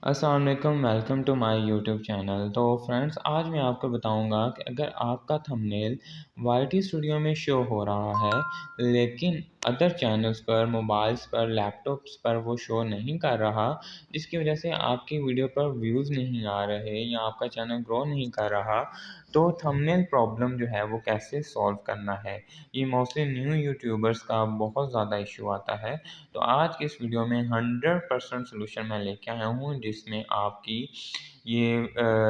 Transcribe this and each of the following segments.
अस्सलाम वालेकुम, welcome to my YouTube channel. तो फ्रेंड्स, आज मैं आपको बताऊंगा कि अगर आपका थंबनेल वाईटी स्टूडियो में शो हो रहा है लेकिन अदर चैनल्स पर, मोबाइल्स पर, लैपटॉप्स पर वो शो नहीं कर रहा, जिसकी वजह से आपकी वीडियो पर व्यूज़ नहीं आ रहे या आपका चैनल ग्रो नहीं कर रहा, तो थंबनेल प्रॉब्लम जो है वो कैसे सॉल्व करना है। ये मोस्टली न्यू यूट्यूबर्स का बहुत ज़्यादा इशू आता है। तो आज की इस वीडियो में 100% सॉल्यूशन मैं लेके आया हूँ, जिसमें आपकी ये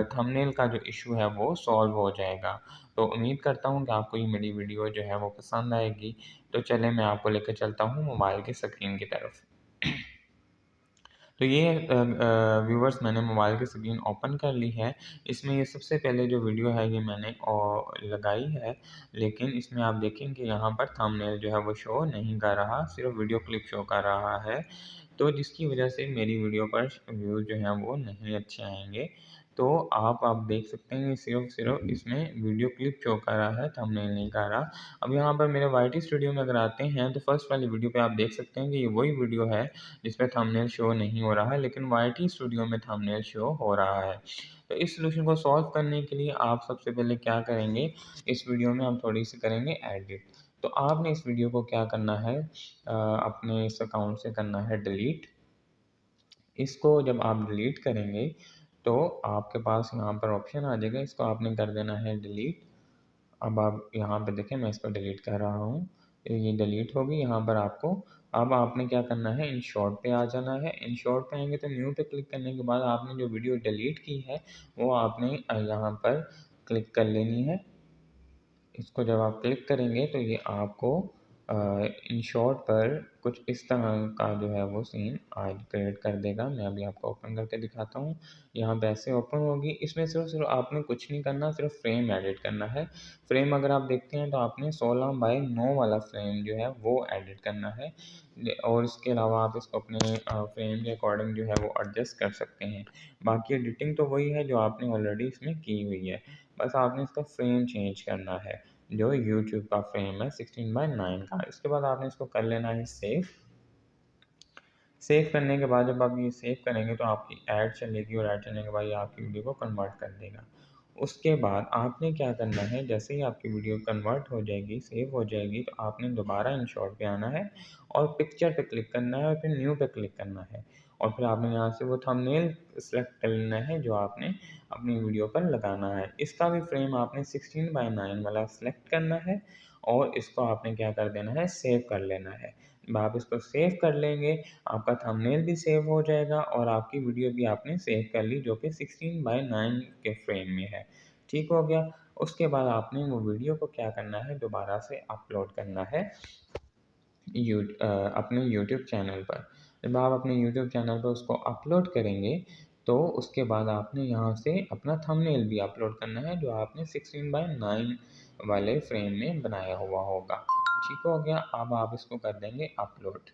थंबनेल का जो इशू है वो सॉल्व हो जाएगा। तो उम्मीद करता हूँ कि आपको ये मेरी वीडियो जो है वो पसंद आएगी। तो चलें, मैं आपको लेकर चलता हूँ मोबाइल की स्क्रीन की तरफ। तो ये व्यूअर्स, मैंने मोबाइल की स्क्रीन ओपन कर ली है। इसमें ये सबसे पहले जो वीडियो है ये मैंने लगाई है, लेकिन इसमें आप देखेंगे यहाँ पर थंबनेल जो है वो शो नहीं कर रहा, सिर्फ वीडियो क्लिप शो कर रहा है। तो जिसकी वजह से मेरी वीडियो पर व्यूज़ जो हैं वो नहीं अच्छे आएँगे। तो आप देख सकते हैं, सिर्फ़ इसमें वीडियो क्लिप शो कर रहा है, थंबनेल नहीं कर रहा। अब यहाँ पर मेरे वाईटी स्टूडियो में अगर आते हैं तो फर्स्ट वाली वीडियो पे आप देख सकते हैं कि ये वही वीडियो है जिसमें थंबनेल शो नहीं हो रहा है, लेकिन वाईटी स्टूडियो में थंबनेल शो हो रहा है। तो इस सॉल्यूशन को सॉल्व करने के लिए आप सबसे पहले क्या करेंगे, इस वीडियो में हम थोड़ी-सी करेंगे एडिट। तो आपने इस वीडियो को क्या करना है, अपने इस अकाउंट से करना है डिलीट। इसको जब आप डिलीट करेंगे तो आपके पास यहाँ पर ऑप्शन आ जाएगा, इसको आपने कर देना है डिलीट। अब आप यहाँ पे देखें, मैं इसको डिलीट कर रहा हूँ, तो ये डिलीट होगी। यहाँ पर आपको अब आपने क्या करना है, इन शॉर्ट पे आ जाना है। इन शॉर्ट पे आएंगे तो न्यू पे क्लिक करने के बाद आपने जो वीडियो डिलीट की है वो आपने यहाँ पर क्लिक कर लेनी है। इसको जब आप क्लिक करेंगे तो ये आपको इन शॉर्ट पर कुछ इस तरह का जो है वो सीन आज क्रिएट कर देगा। मैं अभी आपको ओपन करके दिखाता हूँ। यहाँ पे ऐसे ओपन होगी। इसमें सिर्फ आपने कुछ नहीं करना, सिर्फ फ्रेम एडिट करना है। फ्रेम अगर आप देखते हैं तो आपने 16 बाई 9 वाला फ्रेम जो है वो एडिट करना है। और इसके अलावा आप इसको अपने फ्रेम के अकॉर्डिंग जो है वो एडजस्ट कर सकते हैं। बाकी एडिटिंग तो वही है जो आपने ऑलरेडी इसमें की हुई है, बस आपने इसका फ्रेम चेंज करना है, जो यूट्यूब का फ्रेम है 16:9 का। इसके बाद आपने इसको कर लेना है सेव। सेव करने के बाद जब आप ये सेव करेंगे तो आपकी ऐड चलेगी और ऐड चलने के बाद ये आपकी वीडियो को कन्वर्ट कर देगा। उसके बाद आपने क्या करना है, जैसे ही आपकी वीडियो कन्वर्ट हो जाएगी, सेव हो जाएगी, तो आपने दोबारा इन शॉर्ट पे आना है और पिक्चर पे क्लिक करना है और फिर न्यू पे क्लिक करना है। और फिर आपने यहाँ से वो थंबनेल सेलेक्ट कर लेना है जो आपने अपनी वीडियो पर लगाना है। इसका भी फ्रेम आपने 16:9 वाला सेलेक्ट करना है और इसको आपने क्या कर देना है, सेव कर लेना है। जब आप इसको सेव कर लेंगे, आपका थंबनेल भी सेव हो जाएगा और आपकी वीडियो भी आपने सेव कर ली, जो कि 16:9 के फ्रेम में है। ठीक हो गया। उसके बाद आपने वो वीडियो को क्या करना है, दोबारा से अपलोड करना है अपने यूट्यूब चैनल पर। जब आप अपने यूट्यूब चैनल पर उसको अपलोड करेंगे तो उसके बाद आपने यहाँ से अपना थंबनेल भी अपलोड करना है, जो आपने 16:9 वाले फ्रेम में बनाया हुआ होगा। ठीक हो गया। अब आप इसको कर देंगे अपलोड।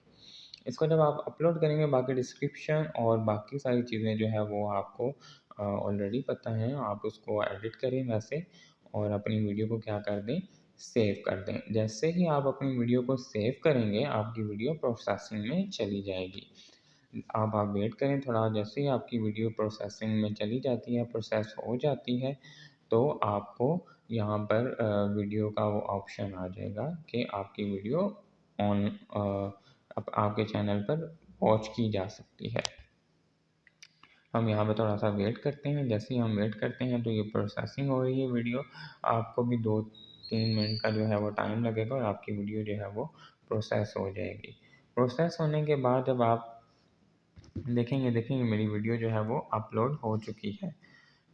इसको जब आप अपलोड करेंगे, बाकी डिस्क्रिप्शन और बाकी सारी चीज़ें जो है वो आपको ऑलरेडी पता हैं। आप उसको एडिट करें वैसे, और अपनी वीडियो को क्या कर दें, सेव कर दें। जैसे ही आप अपनी वीडियो को सेव करेंगे, आपकी वीडियो प्रोसेसिंग में चली जाएगी। अब आप वेट करें थोड़ा। जैसे ही आपकी वीडियो प्रोसेसिंग में चली जाती है, प्रोसेस हो जाती है, तो आपको यहाँ पर वीडियो का वो ऑप्शन आ जाएगा कि आपकी वीडियो ऑन आपके चैनल पर वॉच की जा सकती है। हम यहाँ पे थोड़ा-सा वेट करते हैं। जैसे ही हम वेट करते हैं तो ये प्रोसेसिंग हो रही है वीडियो। आपको भी 2-3 मिनट का जो है वो टाइम लगेगा और आपकी वीडियो जो है वो प्रोसेस हो जाएगी। प्रोसेस होने के बाद जब आप देखेंगे मेरी वीडियो जो है वो अपलोड हो चुकी है।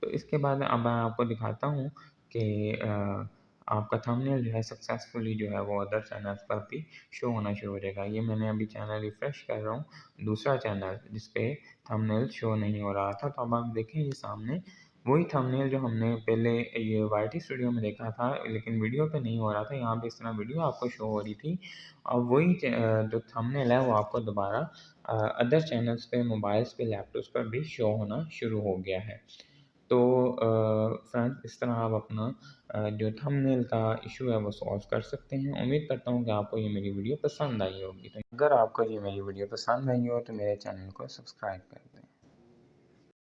तो इसके बाद अब मैं आपको दिखाता हूँ कि आपका थंबनेल जो है सक्सेसफुली जो है वो अदर चैनल्स पर भी शो होना शुरू हो जाएगा। ये मैंने अभी चैनल रिफ्रेश कर रहा हूँ, दूसरा चैनल जिस पे थंबनेल शो नहीं हो रहा था। तो अब आप देखें, ये सामने वही थंबनेल जो हमने पहले ये वाईटी स्टूडियो में देखा था, लेकिन वीडियो पे नहीं हो रहा था। यहाँ पे इस तरह वीडियो आपको शो हो रही थी। अब वही जो थंबनेल है वो आपको दोबारा अदर चैनल्स पे, मोबाइल्स पे, लैपटॉप्स पर भी शो होना शुरू हो गया है। तो फ्रेंड्स, इस तरह आप अपना जो थंबनेल का इशू है वो सॉल्व कर सकते हैं। उम्मीद करता हूँ कि आपको ये मेरी वीडियो पसंद आई होगी। तो अगर आपको ये मेरी वीडियो पसंद आई हो तो मेरे चैनल को सब्सक्राइब कर दें।